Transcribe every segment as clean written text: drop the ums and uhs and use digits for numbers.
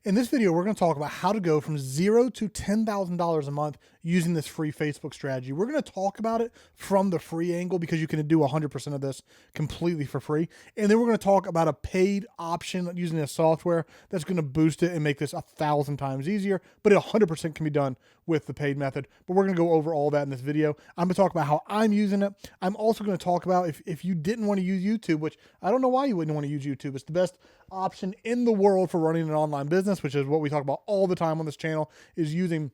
In this video, we're going to talk about how to go from $0 to $10,000 a month using this free Facebook strategy. We're going to talk about it from the free angle because you can do 100% of this completely for free. And then we're going to talk about a paid option using a software that's going to boost it and make this 1,000 times easier, but it 100% can be done with the paid method. But we're going to go over all that in this video. I'm going to talk about how I'm using it. I'm also going to talk about if you didn't want to use YouTube, which I don't know why you wouldn't want to use YouTube. It's the best option in the world for running an online business, which is what we talk about all the time on this channel, is using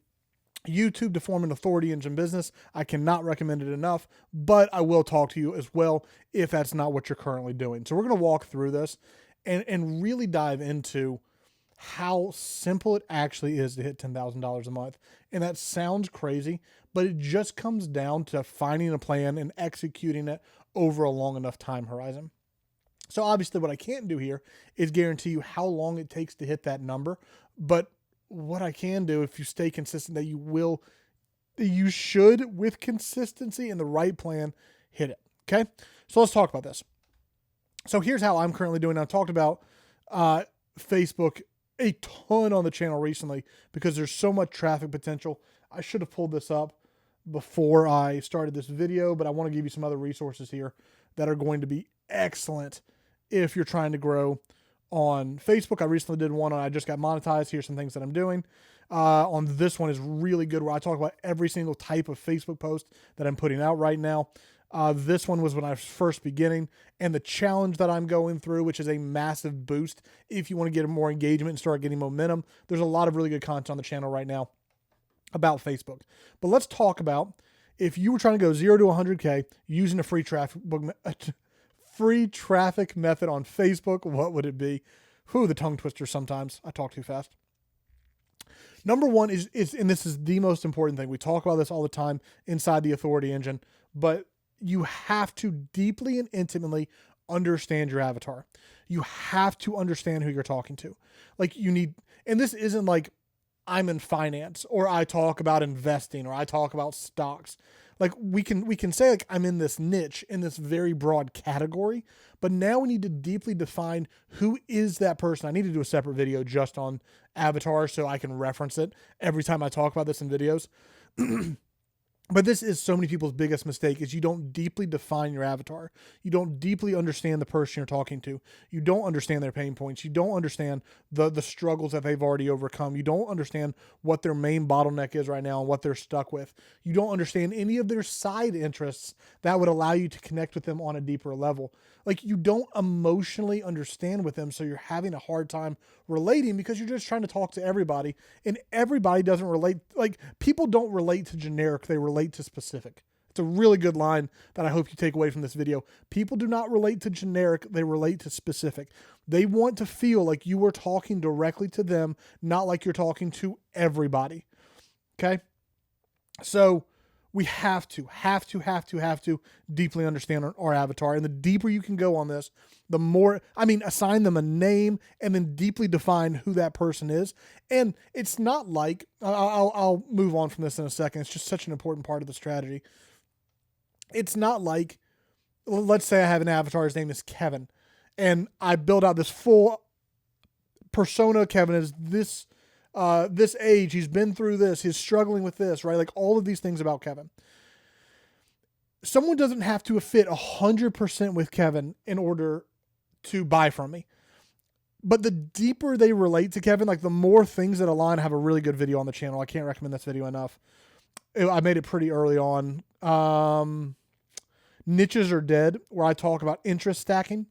YouTube to form an authority engine business. I cannot recommend it enough, but I will talk to you as well if that's not what you're currently doing. So we're going to walk through this and really dive into how simple it actually is to hit $10,000 a month. And that sounds crazy, but it just comes down to finding a plan and executing it over a long enough time horizon. So obviously what I can't do here is guarantee you how long it takes to hit that number. But what I can do, if you stay consistent, that you should, with consistency and the right plan, hit it. Okay. So let's talk about this. So here's how I'm currently doing. I've talked about Facebook a ton on the channel recently because there's so much traffic potential. I should have pulled this up before I started this video, but I want to give you some other resources here that are going to be excellent if you're trying to grow on Facebook. I recently did one on I just got monetized. Here's some things that I'm doing. On this one is really good where I talk about every single type of Facebook post that I'm putting out right now. This one was when I was first beginning, and the challenge that I'm going through, which is a massive boost if you want to get more engagement and start getting momentum. There's a lot of really good content on the channel right now about Facebook. But let's talk about if you were trying to go 0 to 100K using a free traffic method on Facebook, what would it be? Whew, the tongue twister sometimes. I talk too fast. Number one is, and this is the most important thing. We talk about this all the time inside the authority engine, but you have to deeply and intimately understand your avatar. You have to understand who you're talking to. Like you need, and this isn't like I'm in finance or I talk about investing or I talk about stocks. Like we can say like I'm in this niche, in this very broad category, but now we need to deeply define who is that person. I need to do a separate video just on avatar so I can reference it every time I talk about this in videos. But this is so many people's biggest mistake is you don't deeply define your avatar. You don't deeply understand the person you're talking to. You don't understand their pain points. You don't understand the struggles that they've already overcome. You don't understand what their main bottleneck is right now and what they're stuck with. You don't understand any of their side interests that would allow you to connect with them on a deeper level. Like you don't emotionally understand with them, so you're having a hard time relating because you're just trying to talk to everybody, and everybody doesn't relate. Like people don't relate to generic, they relate to specific. It's a really good line that I hope you take away from this video. People do not relate to generic, they relate to specific. They want to feel like you are talking directly to them, not like you're talking to everybody. Okay? So we have to deeply understand our avatar. And the deeper you can go on this, the more, assign them a name and then deeply define who that person is. And it's not like, I'll move on from this in a second. It's just such an important part of the strategy. It's not like, let's say I have an avatar, his name is Kevin, and I build out this full persona. Kevin is this age, he's been through this, he's struggling with this, right? Like all of these things about Kevin. Someone doesn't have to fit 100% with Kevin in order to buy from me. But the deeper they relate to Kevin, like the more things that align. I have a really good video on the channel. I can't recommend this video enough. I made it pretty early on. Niches are dead, where I talk about interest stacking.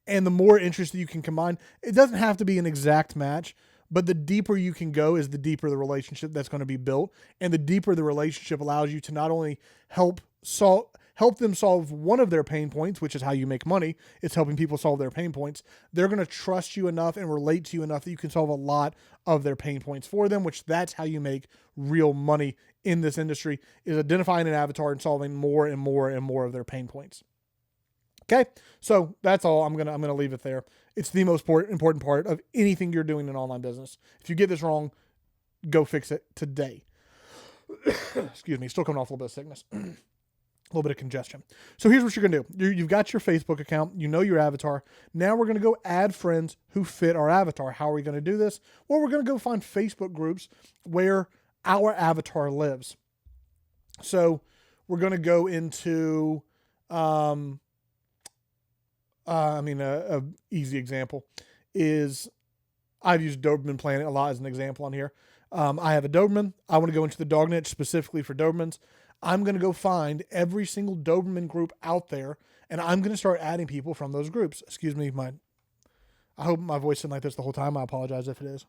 And the more interest that you can combine, it doesn't have to be an exact match, but the deeper you can go is the deeper the relationship that's going to be built. And the deeper the relationship allows you to not only help them solve one of their pain points, which is how you make money. It's helping people solve their pain points. They're going to trust you enough and relate to you enough that you can solve a lot of their pain points for them, which that's how you make real money in this industry, is identifying an avatar and solving more and more and more of their pain points. Okay, so that's all. I'm gonna leave it there. It's the most important part of anything you're doing in online business. If you get this wrong, go fix it today. Excuse me, still coming off a little bit of sickness. little bit of congestion. So here's what you're going to do. You've got your Facebook account. You know your avatar. Now we're going to go add friends who fit our avatar. How are we going to do this? Well, we're going to go find Facebook groups where our avatar lives. So we're going to go into, a easy example is I've used Doberman Planet a lot as an example on here. I have a Doberman. I want to go into the dog niche specifically for Dobermans. I'm going to go find every single Doberman group out there, and I'm going to start adding people from those groups. Excuse me, I hope my voice isn't like this the whole time. I apologize if it is.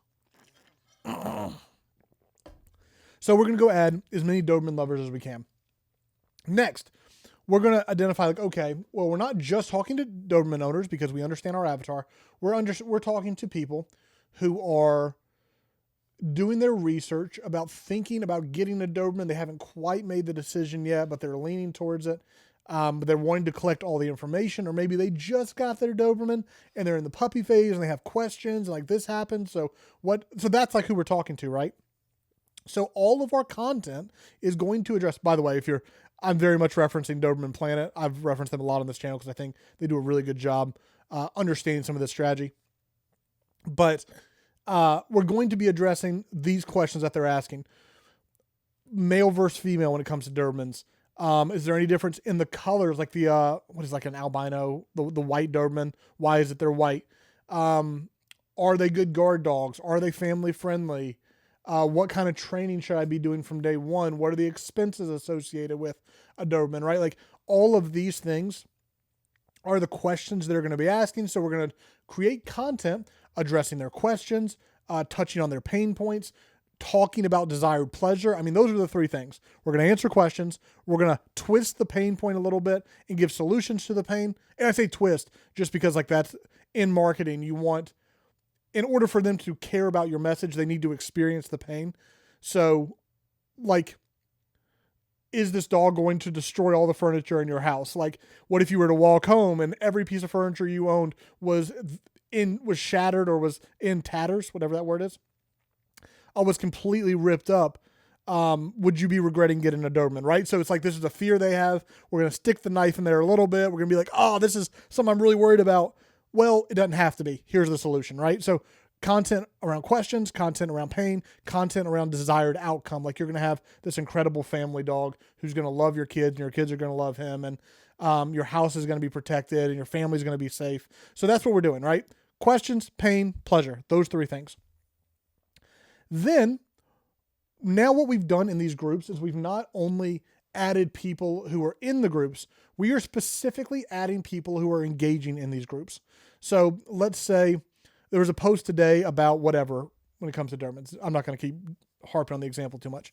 So we're going to go add as many Doberman lovers as we can. Next, we're going to identify like, okay, well, we're not just talking to Doberman owners because we understand our avatar. We're talking to people who are doing their research about thinking about getting a Doberman. They haven't quite made the decision yet, but they're leaning towards it. But they're wanting to collect all the information, or maybe they just got their Doberman and they're in the puppy phase and they have questions and like this happened. So that's like who we're talking to, right? So all of our content is going to address, by the way, I'm very much referencing Doberman Planet. I've referenced them a lot on this channel because I think they do a really good job understanding some of this strategy. But we're going to be addressing these questions that they're asking. Male versus female when it comes to Dobermans. Is there any difference in the colors? Like what is like an albino, the white Doberman? Why is it they're white? Are they good guard dogs? Are they family friendly? What kind of training should I be doing from day one? What are the expenses associated with a Doberman, right? Like all of these things are the questions they're going to be asking. So we're going to create content addressing their questions, touching on their pain points, talking about desired pleasure. I mean, those are the three things. We're going to answer questions. We're going to twist the pain point a little bit and give solutions to the pain. And I say twist just because like that's in marketing. In order for them to care about your message, they need to experience the pain. So like, is this dog going to destroy all the furniture in your house? Like, what if you were to walk home and every piece of furniture you owned was shattered or was in tatters, whatever that word is, was completely ripped up? Would you be regretting getting a Doberman, right? So it's like, this is a fear they have. We're going to stick the knife in there a little bit. We're going to be like, oh, this is something I'm really worried about. Well, it doesn't have to be. Here's the solution, right? So content around questions, content around pain, content around desired outcome. Like you're going to have this incredible family dog who's going to love your kids and your kids are going to love him. And your house is going to be protected and your family's going to be safe. So that's what we're doing, right? Questions, pain, pleasure. Those three things. Then, now what we've done in these groups is we've not only added people who are in the groups, we are specifically adding people who are engaging in these groups. So let's say there was a post today about whatever when it comes to Dobermans. I'm not going to keep harping on the example too much.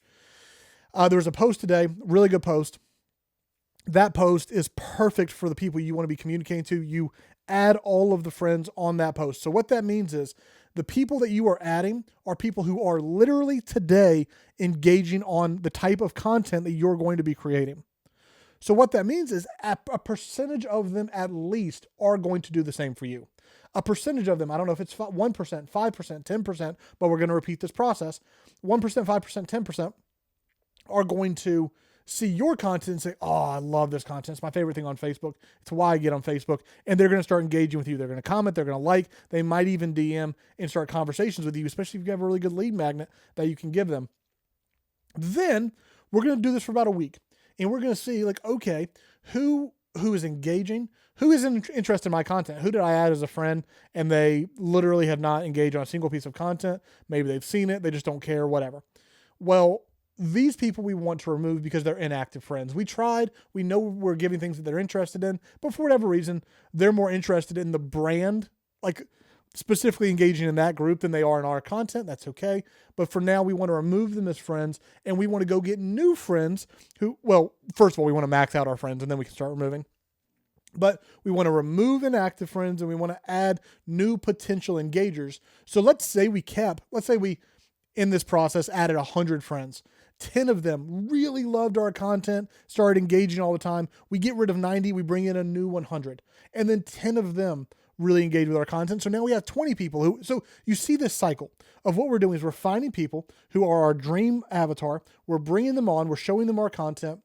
There was a post today, really good post. That post is perfect for the people you want to be communicating to. You add all of the friends on that post. So what that means is the people that you are adding are people who are literally today engaging on the type of content that you're going to be creating. So what that means is a percentage of them at least are going to do the same for you. A percentage of them, I don't know if it's 1%, 5%, 10%, but we're going to repeat this process. 1%, 5%, 10% are going to see your content and say, oh, I love this content. It's my favorite thing on Facebook. It's why I get on Facebook. And they're going to start engaging with you. They're going to comment. They're going to like. They might even DM and start conversations with you, especially if you have a really good lead magnet that you can give them. Then we're going to do this for about a week. And we're going to see like, okay, who is engaging, who is interested in my content? Who did I add as a friend? And they literally have not engaged on a single piece of content. Maybe they've seen it. They just don't care, whatever. Well, these people we want to remove because they're inactive friends. We tried. We know we're giving things that they're interested in, but for whatever reason, they're more interested in the brand, like specifically engaging in that group than they are in our content. That's okay. But for now, we want to remove them as friends, and we want to go get new friends who, well, first of all, we want to max out our friends, and then we can start removing. But we want to remove inactive friends, and we want to add new potential engagers. So let's say we, in this process, added 100 friends. 10 of them really loved our content, started engaging all the time. We get rid of 90, we bring in a new 100. And then 10 of them really engage with our content. So now we have 20 people so you see this cycle of what we're doing is we're finding people who are our dream avatar. We're bringing them on. We're showing them our content.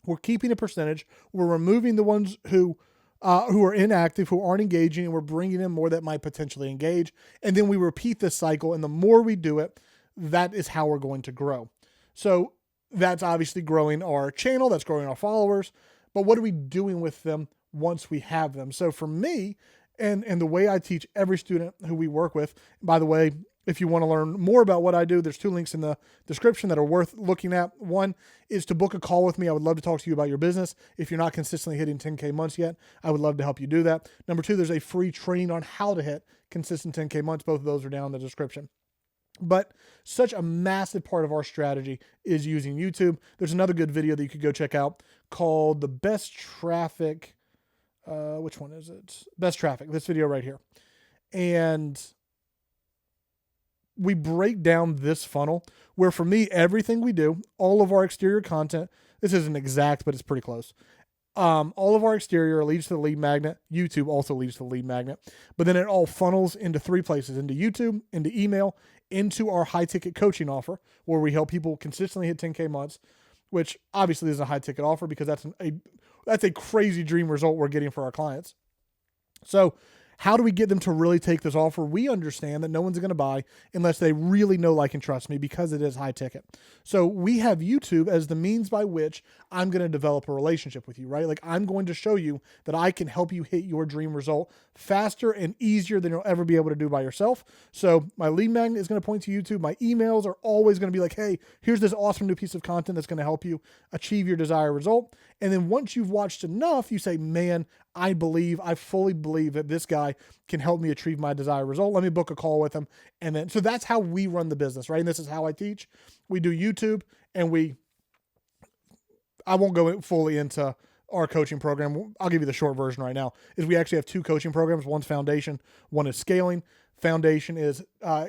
We're keeping a percentage. We're removing the ones who are inactive, who aren't engaging, and we're bringing in more that might potentially engage. And then we repeat this cycle. And the more we do it, that is how we're going to grow. So that's obviously growing our channel. That's growing our followers. But what are we doing with them once we have them? So for me, and the way I teach every student who we work with, by the way, if you want to learn more about what I do, there's 2 links in the description that are worth looking at. One is to book a call with me. I would love to talk to you about your business. If you're not consistently hitting 10K months yet, I would love to help you do that. Number 2, there's a free training on how to hit consistent 10K months. Both of those are down in the description. But such a massive part of our strategy is using YouTube. There's another good video that you could go check out called The Best Traffic. Which one is it? Best Traffic. This video right here. And we break down this funnel where, for me, everything we do, all of our exterior content, this isn't exact, but it's pretty close. All of our exterior leads to the lead magnet. YouTube also leads to the lead magnet. But then it all funnels into 3 places: into YouTube, into email, into our high ticket coaching offer, where we help people consistently hit 10K months, which obviously is a high ticket offer because that's a crazy dream result we're getting for our clients. So how do we get them to really take this offer? We understand that no one's going to buy unless they really know, like, and trust me, because it is high ticket. So we have YouTube as the means by which I'm going to develop a relationship with you, right? Like, I'm going to show you that I can help you hit your dream result faster and easier than you'll ever be able to do by yourself. So my lead magnet is going to point to YouTube. My emails are always going to be like, hey, here's this awesome new piece of content that's going to help you achieve your desired result. And then once you've watched enough, you say, man, I fully believe that this guy can help me achieve my desired result. Let me book a call with him. And then, so that's how we run the business, right? And this is how I teach. We do YouTube, and I won't go fully into our coaching program. I'll give you the short version right now, is we actually have 2 coaching programs. One's foundation, one is scaling. Foundation is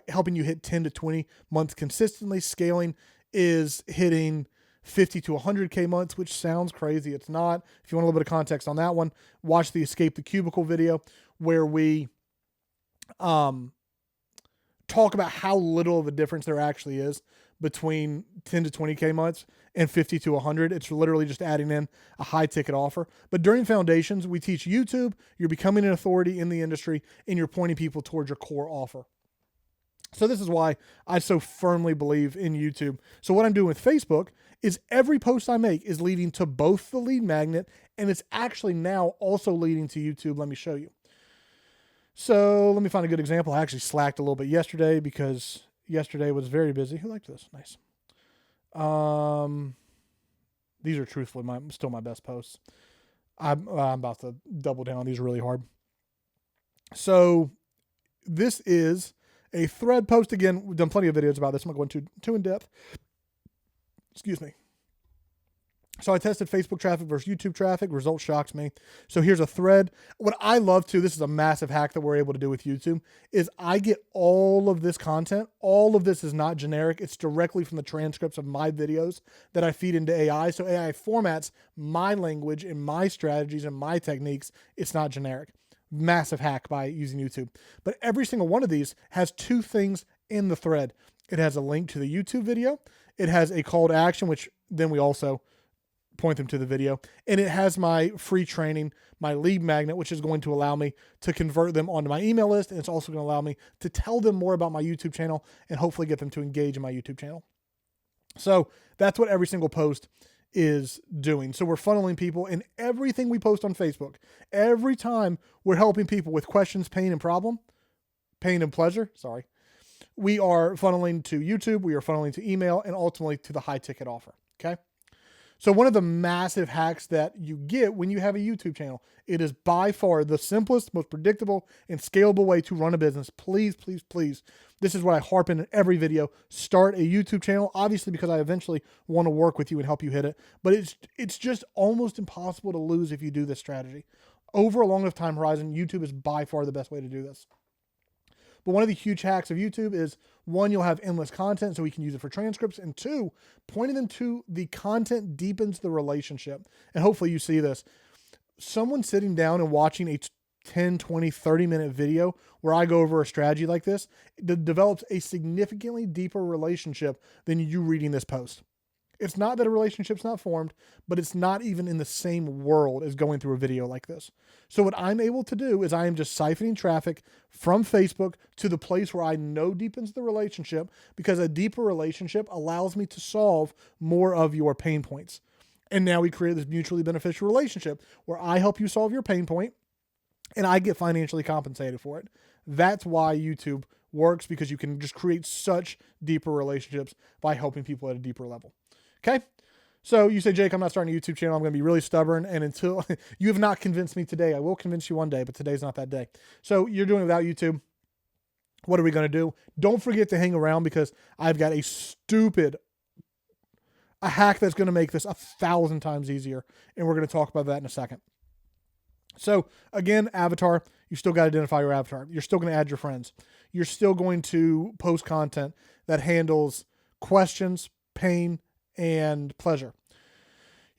helping you hit 10 to 20 months consistently. Scaling is hitting 50 to 100K months, which sounds crazy. It's not. If you want a little bit of context on that one, watch the Escape the Cubicle video where we talk about how little of a difference there actually is between 10 to 20K months and 50 to 100. It's literally just adding in a high ticket offer. But during foundations, we teach YouTube, you're becoming an authority in the industry, and you're pointing people towards your core offer. So this is why I so firmly believe in YouTube. So what I'm doing with Facebook is every post I make is leading to both the lead magnet, and it's actually now also leading to YouTube. Let me show you. So let me find a good example. I actually slacked a little bit yesterday because yesterday was very busy. Who liked this? Nice. These are truthfully still my best posts. I'm about to double down on these really hard. So this is a thread post. Again, we've done plenty of videos about this. I'm not going too in depth. Excuse me. So I tested Facebook traffic versus YouTube traffic. Result shocks me. So here's a thread. What I love too, this is a massive hack that we're able to do with YouTube, is I get all of this content. All of this is not generic. It's directly from the transcripts of my videos that I feed into AI. So AI formats my language and my strategies and my techniques. It's not generic. Massive hack by using YouTube. But every single one of these has 2 things in the thread. It has a link to the YouTube video. It has a call to action, which then we also point them to the video. And it has my free training, my lead magnet, which is going to allow me to convert them onto my email list. And it's also going to allow me to tell them more about my YouTube channel and hopefully get them to engage in my YouTube channel. So that's what every single post is doing. So we're funneling people in everything we post on Facebook. Every time we're helping people with questions, pain and pleasure. We are funneling to YouTube. We are funneling to email and ultimately to the high ticket offer. Okay. So one of the massive hacks that you get when you have a YouTube channel, it is by far the simplest, most predictable, and scalable way to run a business. Please, please, please. This is what I harp in every video. Start a YouTube channel, obviously because I eventually want to work with you and help you hit it. But it's just almost impossible to lose if you do this strategy. Over a long enough time horizon, YouTube is by far the best way to do this. But one of the huge hacks of YouTube is, 1, you'll have endless content so we can use it for transcripts. And 2, pointing them to the content deepens the relationship. And hopefully you see this. Someone sitting down and watching a 10, 20, 30-minute video where I go over a strategy like this, it develops a significantly deeper relationship than you reading this post. It's not that a relationship's not formed, but it's not even in the same world as going through a video like this. So what I'm able to do is I am just siphoning traffic from Facebook to the place where I know deepens the relationship, because a deeper relationship allows me to solve more of your pain points. And now we create this mutually beneficial relationship where I help you solve your pain point and I get financially compensated for it. That's why YouTube works, because you can just create such deeper relationships by helping people at a deeper level. Okay? So you say, Jake, I'm not starting a YouTube channel. I'm going to be really stubborn. And until you have not convinced me today, I will convince you one day, but today's not that day. So you're doing it without YouTube. What are we going to do? Don't forget to hang around, because I've got a hack that's going to make this 1,000 times easier. And we're going to talk about that in a second. So again, avatar, you still got to identify your avatar. You're still going to add your friends. You're still going to post content that handles questions, pain, and pleasure.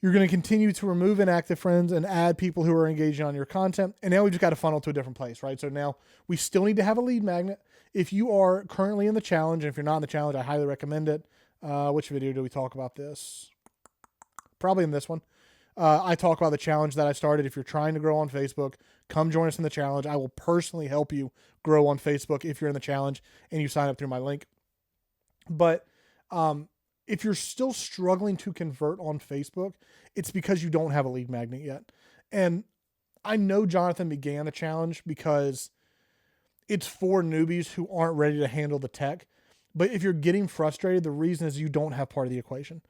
You're going to continue to remove inactive friends and add people who are engaging on your content. And now we just got to funnel to a different place, right? So now we still need to have a lead magnet. If you are currently in the challenge, and if you're not in the challenge, I highly recommend it. Which video do we talk about this? Probably in this one. I talk about the challenge that I started. If you're trying to grow on Facebook, come join us in the challenge. I will personally help you grow on Facebook if you're in the challenge and you sign up through my link. But if you're still struggling to convert on Facebook, it's because you don't have a lead magnet yet. And I know Jonathan began the challenge because it's for newbies who aren't ready to handle the tech. But if you're getting frustrated, the reason is you don't have part of the equation.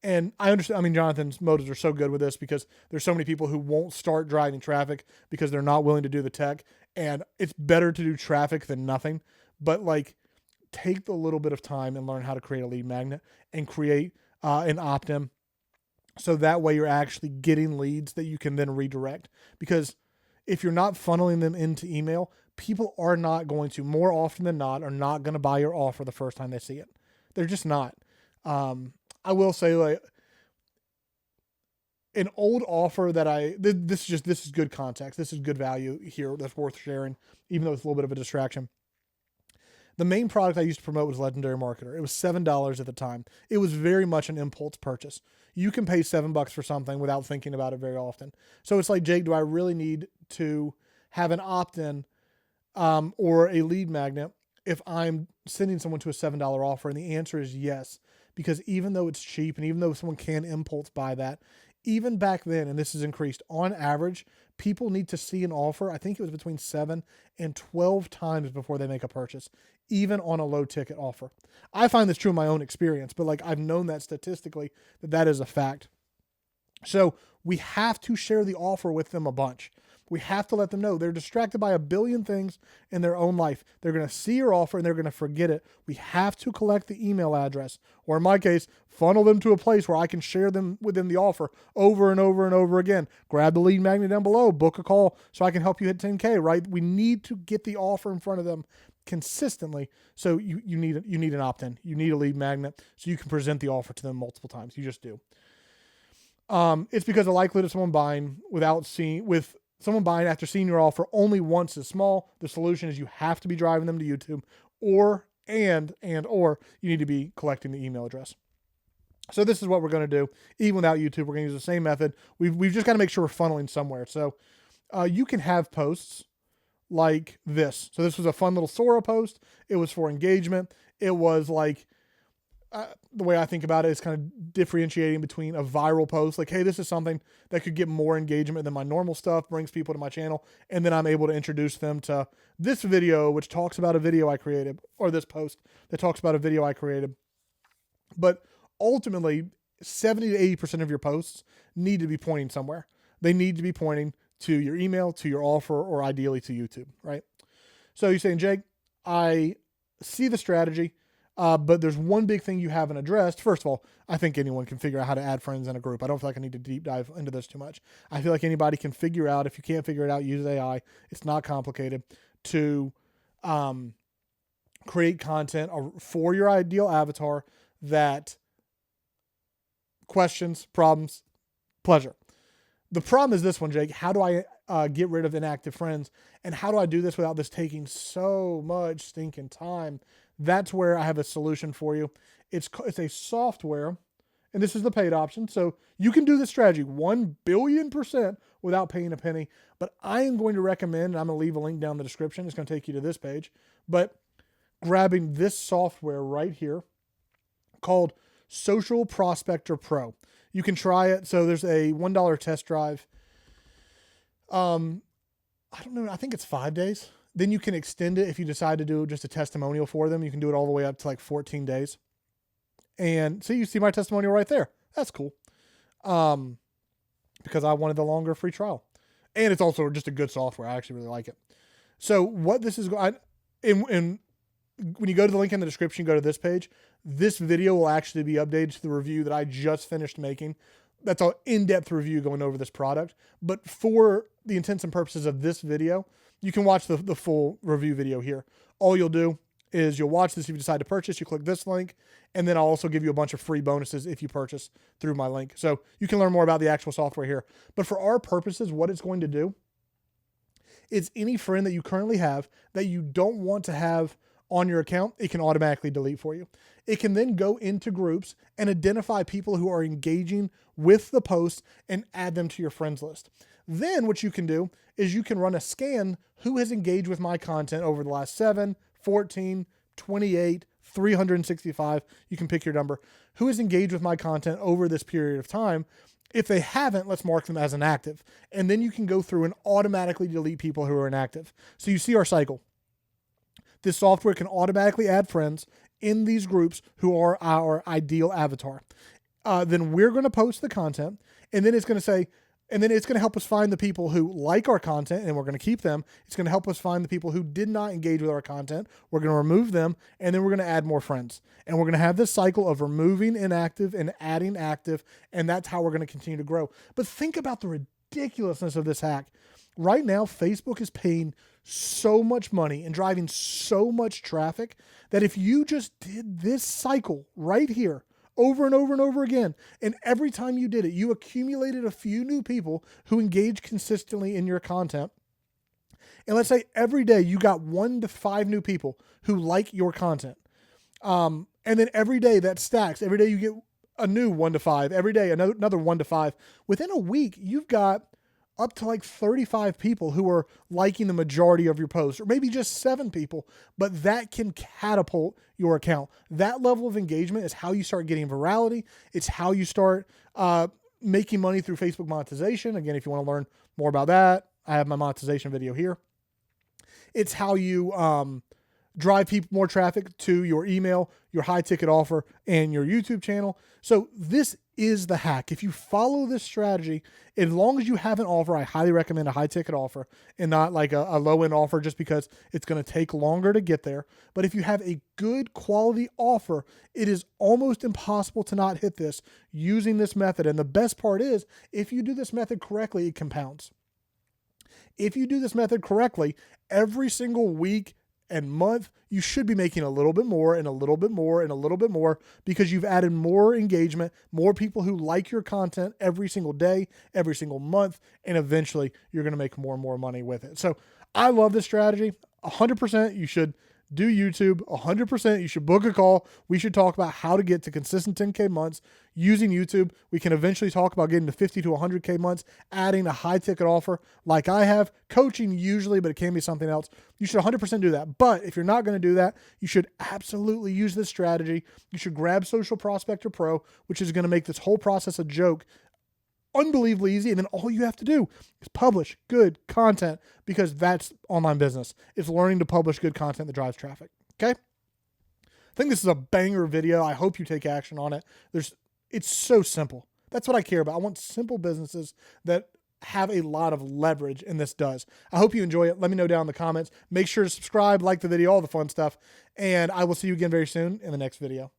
And I understand, I mean, Jonathan's motives are so good with this, because there's so many people who won't start driving traffic because they're not willing to do the tech. And it's better to do traffic than nothing. But like, take the little bit of time and learn how to create a lead magnet and create an opt-in. So that way you're actually getting leads that you can then redirect. Because if you're not funneling them into email, people are not going to, more often than not, are not going to buy your offer the first time they see it. They're just not. I will say, like, an old offer that this is good context. This is good value here that's worth sharing, even though it's a little bit of a distraction. The main product I used to promote was Legendary Marketer. It was $7 at the time. It was very much an impulse purchase. You can pay $7 for something without thinking about it very often. So it's like, Jake, do I really need to have an opt-in or a lead magnet if I'm sending someone to a $7 offer? And the answer is yes, because even though it's cheap and even though someone can impulse buy that, even back then, and this has increased, on average, people need to see an offer. I think it was between 7 and 12 times before they make a purchase, even on a low ticket offer. I find this true in my own experience, but like, I've known that statistically that is a fact. So we have to share the offer with them a bunch. We have to let them know they're distracted by a billion things in their own life. They're going to see your offer and they're going to forget it. We have to collect the email address, or in my case, funnel them to a place where I can share them within the offer over and over and over again. Grab the lead magnet down below, book a call so I can help you hit 10K, right? We need to get the offer in front of them consistently. So you need an opt-in. You need a lead magnet so you can present the offer to them multiple times. You just do. It's because the likelihood of someone buying someone buying after seeing your offer only once is small. The solution is you have to be driving them to YouTube, or you need to be collecting the email address. So this is what we're going to do. Even without YouTube, we're going to use the same method. We've just got to make sure we're funneling somewhere. So you can have posts like this. So this was a fun little Sora post. It was for engagement. It was like, the way I think about it is kind of differentiating between a viral post, like, hey, this is something that could get more engagement than my normal stuff, brings people to my channel, and then I'm able to introduce them to this video, which talks about a video I created, or this post that talks about a video I created. But ultimately, 70 to 80% of your posts need to be pointing somewhere. They need to be pointing to your email, to your offer, or ideally to YouTube, right? So you're saying, Jake, I see the strategy. But there's one big thing you haven't addressed. First of all, I think anyone can figure out how to add friends in a group. I don't feel like I need to deep dive into this too much. I feel like anybody can figure out. If you can't figure it out, use AI. It's not complicated to create content for your ideal avatar that questions, problems, pleasure. The problem is this one, Jake. How do I get rid of inactive friends? And how do I do this without this taking so much stinking time? That's where I have a solution for you. It's a software. and this is the paid option. So you can do this strategy 1,000,000,000% without paying a penny. But I am going to recommend, and I'm going to leave a link down in the description. It's going to take you to this page. But grabbing this software right here called Social Prospector Pro. You can try it. So there's a $1 test drive. I don't know. I think it's 5 days. Then you can extend it if you decide to do just a testimonial for them. You can do it all the way up to like 14 days. And so you see my testimonial right there. That's cool. Because I wanted the longer free trial. And it's also just a good software. I actually really like it. So what this is, when you go to the link in the description, go to this page, this video will actually be updated to the review that I just finished making. That's an in-depth review going over this product. But for the intents and purposes of this video, you can watch the full review video here. All you'll do is you'll watch this if you decide to purchase. You click this link, and then I'll also give you a bunch of free bonuses if you purchase through my link. So you can learn more about the actual software here. But for our purposes, what it's going to do is any friend that you currently have that you don't want to have on your account, it can automatically delete for you. It can then go into groups and identify people who are engaging with the post and add them to your friends list. Then what you can do is you can run a scan who has engaged with my content over the last 7, 14, 28, 365. You can pick your number. Who has engaged with my content over this period of time? If they haven't, let's mark them as inactive. And then you can go through and automatically delete people who are inactive. So you see our cycle. This software can automatically add friends in these groups who are our ideal avatar. Then we're going to post the content, and then it's going to say, and then it's going to help us find the people who like our content, and we're going to keep them. It's going to help us find the people who did not engage with our content. We're going to remove them, and then we're going to add more friends. And we're going to have this cycle of removing inactive and adding active, and that's how we're going to continue to grow. But think about the ridiculousness of this hack. Right now, Facebook is paying so much money and driving so much traffic that if you just did this cycle right here over and over and over again, and every time you did it, you accumulated a few new people who engage consistently in your content. And let's say every day you got 1 to 5 new people who like your content. And then every day that stacks. Every day you get a new 1 to 5. Every day another 1 to 5. Within a week, you've got up to like 35 people who are liking the majority of your posts, or maybe just 7 people, but that can catapult your account. That level of engagement is how you start getting virality. It's how you start making money through Facebook monetization. Again, if you want to learn more about that, I have my monetization video here. It's how you drive people more traffic to your email, your high ticket offer, and your YouTube channel. So this is the hack. If you follow this strategy, as long as you have an offer, I highly recommend a high ticket offer and not like a low end offer, just because it's going to take longer to get there. But if you have a good quality offer, it is almost impossible to not hit this using this method. And the best part is, if you do this method correctly, it compounds. If you do this method correctly, every single week and month, you should be making a little bit more and a little bit more and a little bit more, because you've added more engagement, more people who like your content every single day, every single month, and eventually you're going to make more and more money with it. So I love this strategy. 100% you should do YouTube. 100% you should book a call. We should talk about how to get to consistent 10K months using YouTube. We can eventually talk about getting to 50 to 100K months, adding a high ticket offer like I have, coaching usually, but it can be something else. You should 100% do that. But if you're not going to do that, you should absolutely use this strategy. You should grab Social Prospector Pro, which is going to make this whole process a joke unbelievably easy. And then all you have to do is publish good content, because that's online business. It's learning to publish good content that drives traffic. Okay. I think this is a banger video. I hope you take action on it. It's so simple. That's what I care about. I want simple businesses that have a lot of leverage, and this does. I hope you enjoy it. Let me know down in the comments. Make sure to subscribe, like the video, all the fun stuff. And I will see you again very soon in the next video.